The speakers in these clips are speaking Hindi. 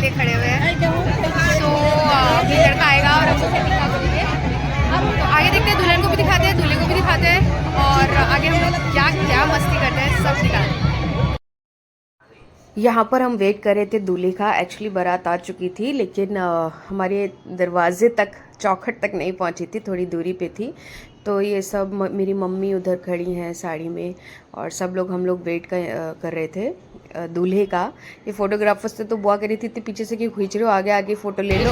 लिए खड़े हुए हैं। तो अभी लड़का आएगा और हम उसे टीका करेंगे। तो आगे देखते हैं, दुल्हन को भी दिखाते हैं, दूल्हे को भी दिखाते हैं और आगे हम लोग क्या क्या मस्ती करते हैं सब दिखाते हैं। यहाँ पर हम वेट कर रहे थे दूल्हे का। एक्चुअली बारात आ चुकी थी लेकिन हमारे दरवाजे तक, चौखट तक नहीं पहुँची थी, थोड़ी दूरी पे थी। तो ये सब मेरी मम्मी उधर खड़ी हैं साड़ी में और सब लोग, हम लोग वेट कर रहे थे दूल्हे का। ये फोटोग्राफर्स से तो बुआ करी थी पीछे से कि खींच रहे हो, आगे आगे फ़ोटो ले लो।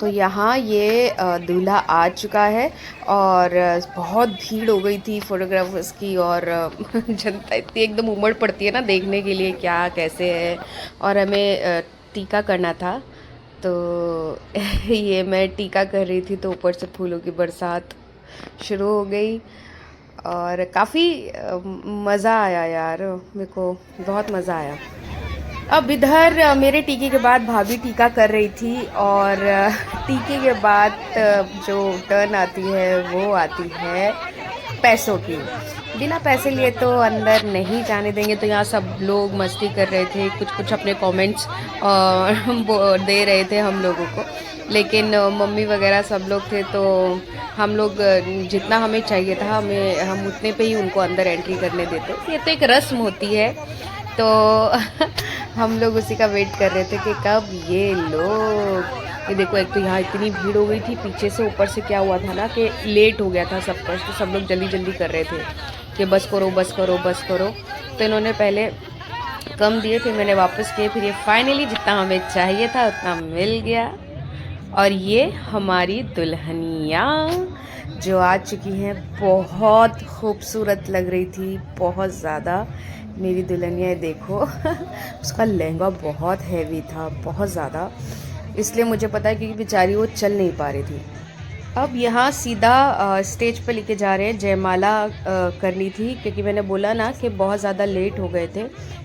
तो यहाँ ये दूल्हा आ चुका है और बहुत भीड़ हो गई थी फोटोग्राफर्स की और जनता इतनी एकदम उमड़ पड़ती है ना देखने के लिए क्या कैसे है। और हमें टीका करना था तो ये मैं टीका कर रही थी तो ऊपर से फूलों की बरसात शुरू हो गई और काफ़ी मज़ा आया यार, मेरे को बहुत मज़ा आया। अब इधर मेरे टीके के बाद भाभी टीका कर रही थी और टीके के बाद जो टर्न आती है वो आती है पैसों की। बिना पैसे लिए तो अंदर नहीं जाने देंगे। तो यहाँ सब लोग मस्ती कर रहे थे, कुछ कुछ अपने कमेंट्स दे रहे थे हम लोगों को, लेकिन मम्मी वगैरह सब लोग थे तो हम लोग जितना हमें चाहिए था हम उतने पे ही उनको अंदर एंट्री करने देते। ये तो एक रस्म होती है तो हम लोग उसी का वेट कर रहे थे कि कब ये लोग। ये देखो, एक तो यहाँ इतनी भीड़ हो गई थी पीछे से, ऊपर से क्या हुआ था ना कि लेट हो गया था सब कुछ, तो सब लोग जल्दी जल्दी कर रहे थे कि बस करो बस करो बस करो। तो इन्होंने पहले कम दिए, फिर मैंने वापस किए, फिर ये फाइनली जितना हमें चाहिए था उतना मिल गया। और ये हमारी दुल्हनिया जो आ चुकी हैं, बहुत खूबसूरत लग रही थी, बहुत ज़्यादा। मेरी दुल्हनिया देखो उसका लहंगा बहुत हैवी था, बहुत ज़्यादा, इसलिए मुझे पता है क्योंकि बेचारी वो चल नहीं पा रही थी। अब यहाँ सीधा स्टेज पे लेके जा रहे हैं, जयमाला करनी थी क्योंकि मैंने बोला ना कि बहुत ज़्यादा लेट हो गए थे।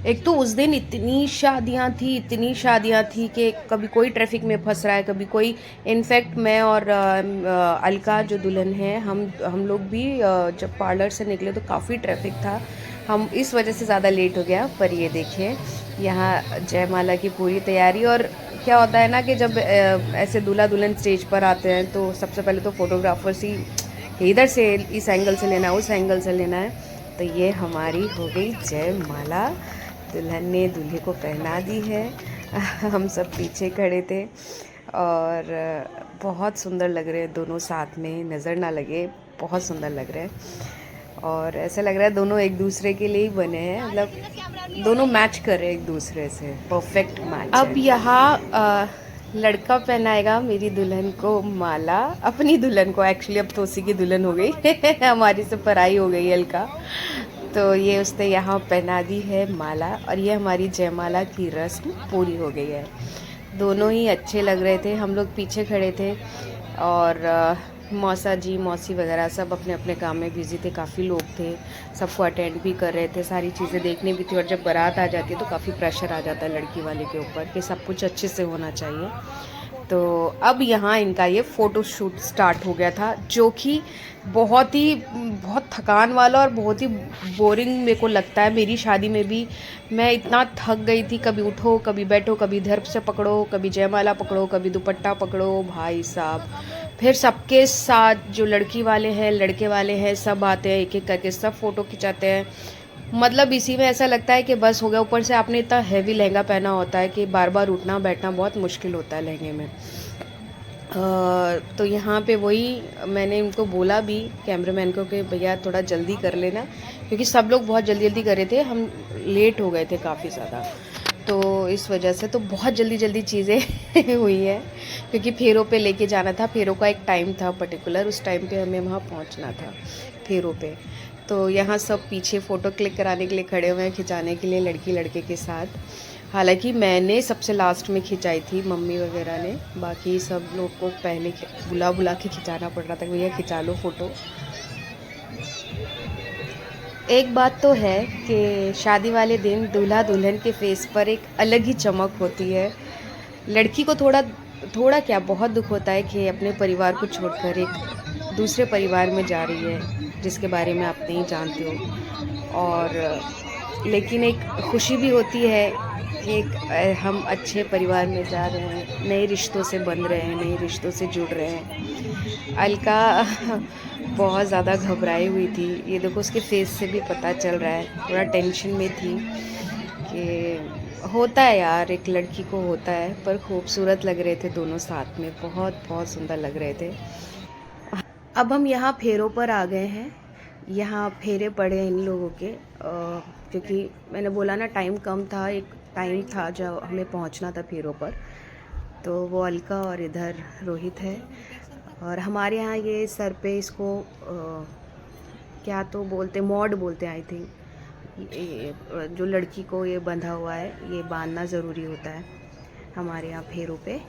एक तो उस दिन इतनी शादियाँ थी कि कभी कोई ट्रैफिक में फंस रहा है, कभी कोई। इनफैक्ट मैं और अलका जो दुल्हन है, हम लोग भी जब पार्लर से निकले तो काफ़ी ट्रैफिक था, हम इस वजह से ज़्यादा लेट हो गया। पर ये देखिए यहाँ जयमाला की पूरी तैयारी। और क्या होता है ना कि जब ऐसे दूल्हा दुल्हन स्टेज पर आते हैं तो सबसे पहले तो फोटोग्राफर्स ही इधर से इस एंगल से लेना है, उस एंगल से लेना है। तो ये हमारी हो गई जयमाला, दुल्हन ने दूल्हे को पहना दी है। हम सब पीछे खड़े थे और बहुत सुंदर लग रहे हैं दोनों साथ में, नज़र ना लगे, बहुत सुंदर लग रहे हैं। और ऐसा लग रहा है दोनों एक दूसरे के लिए ही बने हैं, मतलब दोनों मैच कर रहे हैं एक दूसरे से, परफेक्ट मैच। अब यहाँ लड़का पहनाएगा मेरी दुल्हन को माला, अपनी दुल्हन को, एक्चुअली अब तो उसी की दुल्हन हो गई हमारी से पराई हो गई अलका। तो ये उसने यहाँ पहना दी है माला और ये हमारी जयमाला की रस्म पूरी हो गई है। दोनों ही अच्छे लग रहे थे, हम लोग पीछे खड़े थे और मौसा जी मौसी वगैरह सब अपने अपने काम में बिज़ी थे, काफ़ी लोग थे, सबको अटेंड भी कर रहे थे, सारी चीज़ें देखनी भी थी। और जब बारात आ जाती है तो काफ़ी प्रेशर आ जाता है लड़की वाले के ऊपर कि सब कुछ अच्छे से होना चाहिए। तो अब यहाँ इनका ये फ़ोटो शूट स्टार्ट हो गया था, जो कि बहुत थकान वाला और बहुत ही बोरिंग मेरे को लगता है। मेरी शादी में भी मैं इतना थक गई थी, कभी उठो कभी बैठो, कभी इधर से पकड़ो, कभी जयमाला पकड़ो, कभी दुपट्टा पकड़ो, भाई साहब। फिर सबके साथ जो लड़की वाले हैं लड़के वाले हैं सब आते हैं, एक एक करके सब फ़ोटो खिंचाते हैं। मतलब इसी में ऐसा लगता है कि बस हो गया। ऊपर से आपने इतना हैवी लहंगा पहना होता है कि बार बार उठना बैठना बहुत मुश्किल होता है लहंगे में। तो यहाँ पे वही मैंने इनको बोला भी कैमरामैन को कि भैया थोड़ा जल्दी कर लेना, क्योंकि सब लोग बहुत जल्दी जल्दी कर रहे थे, हम लेट हो गए थे काफ़ी ज़्यादा, तो इस वजह से तो बहुत जल्दी जल्दी चीज़ें हुई हैं। क्योंकि फेरों पे लेके जाना था, फेरों का एक टाइम था पर्टिकुलर, उस टाइम पे हमें वहाँ पहुँचना था फेरों पे। तो यहाँ सब पीछे फ़ोटो क्लिक कराने के लिए खड़े हुए हैं, खिंचाने के लिए लड़की लड़के के साथ। हालांकि मैंने सबसे लास्ट में खिंचाई थी, मम्मी वगैरह ने, बाकी सब लोग को पहले बुला बुला के खिंचाना पड़ रहा था, भैया खिंचा लो फ़ोटो। एक बात तो है कि शादी वाले दिन दूल्हा दुल्हन के फेस पर एक अलग ही चमक होती है। लड़की को थोड़ा क्या बहुत दुख होता है कि अपने परिवार को छोड़कर एक दूसरे परिवार में जा रही है जिसके बारे में आप नहीं जानते हो। और लेकिन एक खुशी भी होती है कि एक हम अच्छे परिवार में जा रहे हैं, नए रिश्तों से बंध रहे हैं, नए रिश्तों से जुड़ रहे हैं। अलका बहुत ज़्यादा घबराई हुई थी, ये देखो उसके फेस से भी पता चल रहा है, थोड़ा टेंशन में थी कि होता है यार, एक लड़की को होता है। पर खूबसूरत लग रहे थे दोनों साथ में, बहुत बहुत सुंदर लग रहे थे। अब हम यहाँ फेरों पर आ गए हैं, यहाँ फेरे पड़े हैं इन लोगों के, क्योंकि मैंने बोला ना टाइम कम था, एक टाइम था जब हमें पहुँचना था फेरों पर। तो वो अलका और इधर रोहित है। और हमारे यहाँ ये सर पे इसको क्या तो बोलते, मॉड बोलते हैं आई थिंक। ये जो लड़की को ये बंधा हुआ है, ये बांधना ज़रूरी होता है हमारे यहाँ फेरों पे।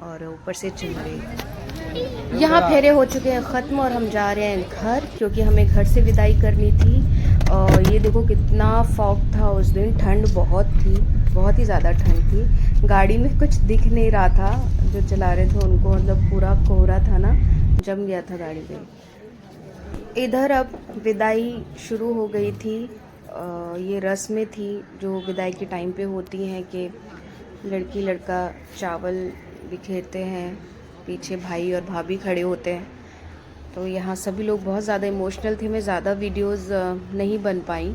और ऊपर से चुनरी। यहाँ फेरे हो चुके हैं ख़त्म और हम जा रहे हैं घर, क्योंकि हमें घर से विदाई करनी थी। और ये देखो कितना फॉग था उस दिन, ठंड बहुत थी, बहुत ही ज़्यादा ठंड थी। गाड़ी में कुछ दिख नहीं रहा था, जो चला रहे थे उनको मतलब पूरा कोहरा था ना, जम गया था गाड़ी में। इधर अब विदाई शुरू हो गई थी। ये रस्में थी जो विदाई के टाइम पे होती हैं कि लड़की लड़का चावल बिखेरते हैं, पीछे भाई और भाभी खड़े होते हैं। तो यहाँ सभी लोग बहुत ज़्यादा इमोशनल थे। मैं ज़्यादा वीडियोस नहीं बन पाई,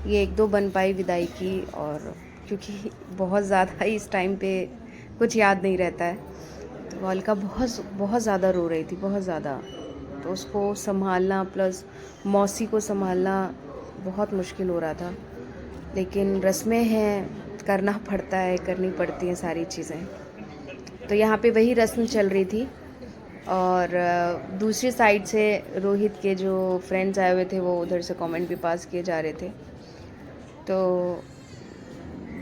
ये एक दो बन पाई विदाई की। और क्योंकि बहुत ज़्यादा इस टाइम पे कुछ याद नहीं रहता है, तो अलका बहुत बहुत ज़्यादा रो रही थी, बहुत ज़्यादा। तो उसको संभालना प्लस मौसी को संभालना बहुत मुश्किल हो रहा था। लेकिन रस्में हैं, करना पड़ता है, करनी पड़ती हैं सारी चीज़ें। तो यहाँ पे वही रस्म चल रही थी। और दूसरी साइड से रोहित के जो फ्रेंड्स आए हुए थे वो उधर से कमेंट भी पास किए जा रहे थे। तो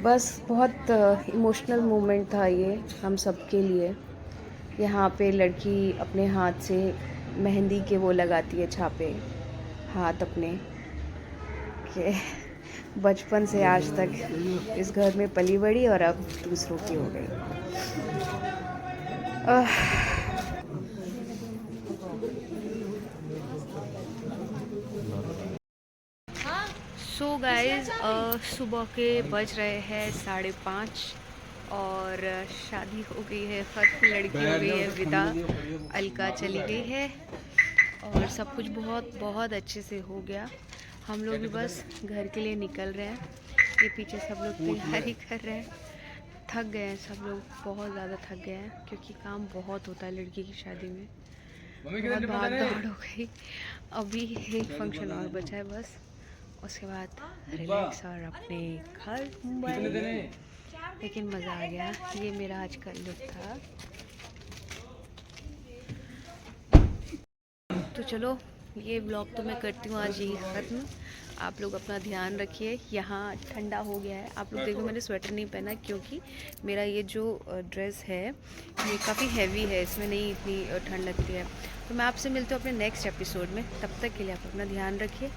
बस बहुत इमोशनल मोमेंट था ये हम सब के लिए। यहाँ पे लड़की अपने हाथ से मेहंदी के वो लगाती है छापे, हाथ अपने के। बचपन से आज तक इस घर में पली बड़ी और अब दूसरों की हो गई। सो गाइज सुबह के बज रहे हैं 5:30 और शादी हो गई है ख़त्म, लड़की हो गई है विदा, अलका चली गई है और सब कुछ बहुत बहुत अच्छे से हो गया। हम लोग भी बस घर के लिए निकल रहे हैं। ये पीछे सब लोग तैयारी कर रहे हैं। थक गए हैं सब लोग, बहुत ज़्यादा थक गए हैं, क्योंकि काम बहुत होता है लड़की की शादी में, बहुत भाग दौड़ हो गई। अभी एक फंक्शन और बचा है बस, उसके बाद रिलैक्स और अपने घर मुंबई। लेकिन मज़ा आ गया। ये मेरा आज का लुक था। तो चलो ये ब्लॉग तो मैं करती हूँ आज यही ख़त्म। आप लोग अपना ध्यान रखिए। यहाँ ठंडा हो गया है, आप लोग देखो मैंने स्वेटर नहीं पहना क्योंकि मेरा ये जो ड्रेस है ये काफ़ी हैवी है, इसमें नहीं इतनी ठंड लगती है। तो मैं आपसे मिलती हूँ अपने नेक्स्ट एपिसोड में, तब तक के लिए आप अपना ध्यान रखिए।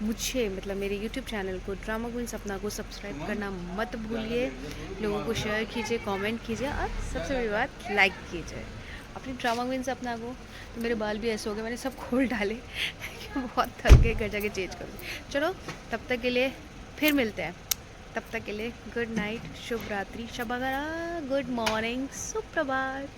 मुझे मतलब मेरे YouTube चैनल को ड्रामा क्वीन सपना को सब्सक्राइब करना मत भूलिए, लोगों को शेयर कीजिए, कमेंट कीजिए और सबसे बड़ी बात लाइक कीजिए अपनी ड्रामा क्वीन सपना को। तो मेरे बाल भी ऐसे हो गए, मैंने सब खोल डाले बहुत थक गए, घर जाके चेंज करूँगी। चलो तब तक के लिए फिर मिलते हैं, तब तक के लिए गुड नाइट, शुभ रात्रि, शब बखैर, गुड मॉर्निंग, सुप्रभात।